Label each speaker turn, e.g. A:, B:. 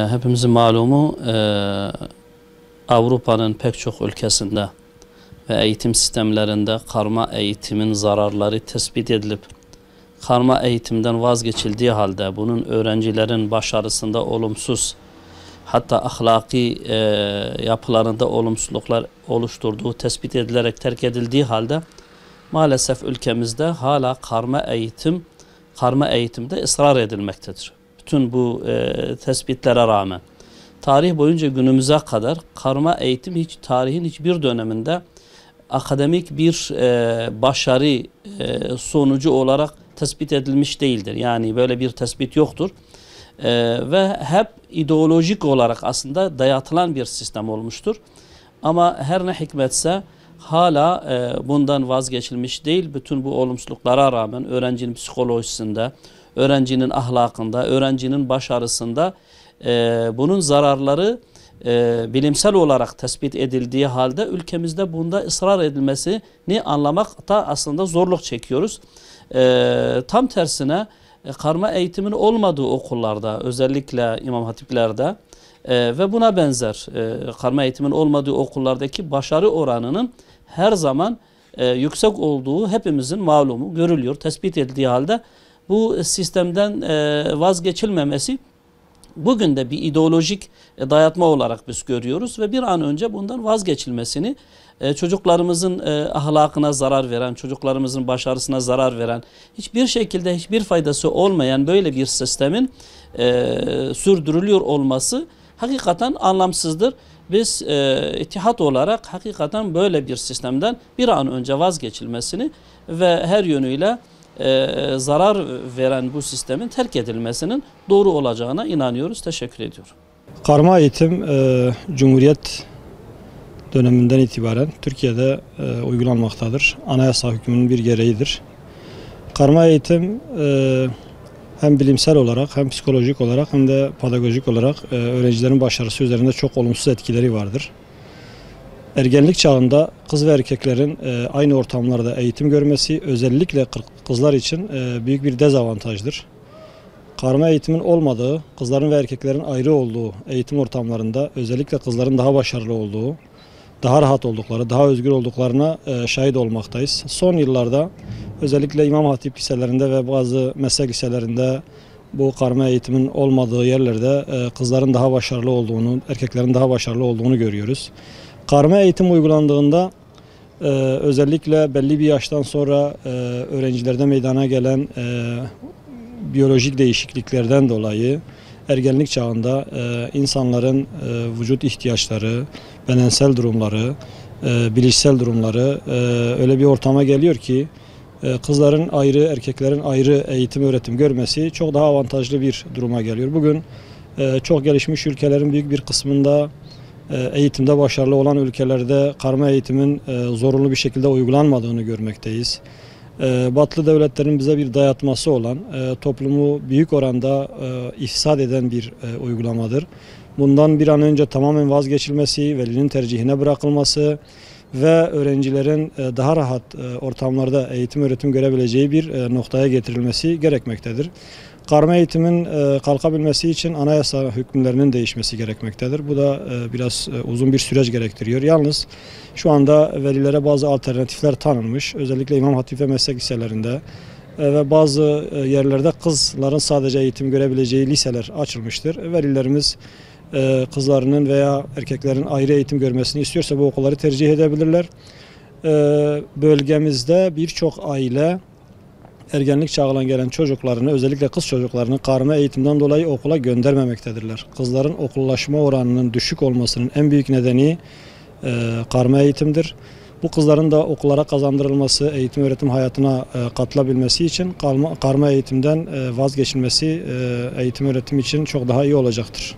A: Hepimizin malumu Avrupa'nın pek çok ülkesinde ve eğitim sistemlerinde karma eğitimin zararları tespit edilip karma eğitimden vazgeçildiği halde bunun öğrencilerin başarısında olumsuz, hatta ahlaki yapılarında olumsuzluklar oluşturduğu tespit edilerek terk edildiği halde maalesef ülkemizde hala karma eğitimde ısrar edilmektedir. Bütün bu tespitlere rağmen tarih boyunca günümüze kadar karma eğitim tarihin hiçbir döneminde akademik bir başarı sonucu olarak tespit edilmiş değildir. Yani böyle bir tespit yoktur. Ve hep ideolojik olarak aslında dayatılan bir sistem olmuştur. Ama her ne hikmetse hala bundan vazgeçilmiş değil. Bütün bu olumsuzluklara rağmen öğrencinin psikolojisinde, öğrencinin ahlakında, öğrencinin başarısında bunun zararları bilimsel olarak tespit edildiği halde ülkemizde bunda ısrar edilmesini anlamakta aslında zorluk çekiyoruz. Tam tersine karma eğitimin olmadığı okullarda, özellikle imam hatiplerde ve buna benzer karma eğitimin olmadığı okullardaki başarı oranının her zaman yüksek olduğu hepimizin malumu, görülüyor, tespit edildiği halde bu sistemden vazgeçilmemesi bugün de bir ideolojik dayatma olarak biz görüyoruz ve bir an önce bundan vazgeçilmesini, çocuklarımızın ahlakına zarar veren, çocuklarımızın başarısına zarar veren, hiçbir şekilde hiçbir faydası olmayan böyle bir sistemin sürdürülüyor olması hakikaten anlamsızdır. Biz ittihat olarak hakikaten böyle bir sistemden bir an önce vazgeçilmesini ve her yönüyle zarar veren bu sistemin terk edilmesinin doğru olacağına inanıyoruz. Teşekkür ediyorum.
B: Karma eğitim Cumhuriyet döneminden itibaren Türkiye'de uygulanmaktadır. Anayasa hükmünün bir gereğidir. Karma eğitim hem bilimsel olarak hem psikolojik olarak hem de pedagojik olarak öğrencilerin başarısı üzerinde çok olumsuz etkileri vardır. Ergenlik çağında kız ve erkeklerin aynı ortamlarda eğitim görmesi özellikle kızlar için büyük bir dezavantajdır. Karma eğitimin olmadığı, kızların ve erkeklerin ayrı olduğu eğitim ortamlarında özellikle kızların daha başarılı olduğu, daha rahat oldukları, daha özgür olduklarına şahit olmaktayız. Son yıllarda özellikle İmam Hatip liselerinde ve bazı meslek liselerinde bu karma eğitimin olmadığı yerlerde kızların daha başarılı olduğunu, erkeklerin daha başarılı olduğunu görüyoruz. Karma eğitim uygulandığında özellikle belli bir yaştan sonra öğrencilerde meydana gelen biyolojik değişikliklerden dolayı ergenlik çağında insanların vücut ihtiyaçları, bedensel durumları, bilişsel durumları öyle bir ortama geliyor ki kızların ayrı, erkeklerin ayrı eğitim öğretim görmesi çok daha avantajlı bir duruma geliyor. Bugün çok gelişmiş ülkelerin büyük bir kısmında eğitimde başarılı olan ülkelerde karma eğitimin zorunlu bir şekilde uygulanmadığını görmekteyiz. Batılı devletlerin bize bir dayatması olan, toplumu büyük oranda ifsad eden bir uygulamadır. Bundan bir an önce tamamen vazgeçilmesi, velinin tercihine bırakılması ve öğrencilerin daha rahat ortamlarda eğitim öğretim görebileceği bir noktaya getirilmesi gerekmektedir. Karma eğitimin kalkabilmesi için anayasa hükümlerinin değişmesi gerekmektedir. Bu da biraz uzun bir süreç gerektiriyor. Yalnız şu anda velilere bazı alternatifler tanınmış. Özellikle İmam Hatip ve meslek liselerinde ve bazı yerlerde kızların sadece eğitim görebileceği liseler açılmıştır. Velilerimiz kızlarının veya erkeklerin ayrı eğitim görmesini istiyorsa bu okulları tercih edebilirler. Bölgemizde birçok aile ergenlik çağına gelen çocuklarını, özellikle kız çocuklarını karma eğitimden dolayı okula göndermemektedirler. Kızların okullaşma oranının düşük olmasının en büyük nedeni karma eğitimdir. Bu kızların da okullara kazandırılması, eğitim öğretim hayatına katılabilmesi için karma eğitimden vazgeçilmesi eğitim öğretim için çok daha iyi olacaktır.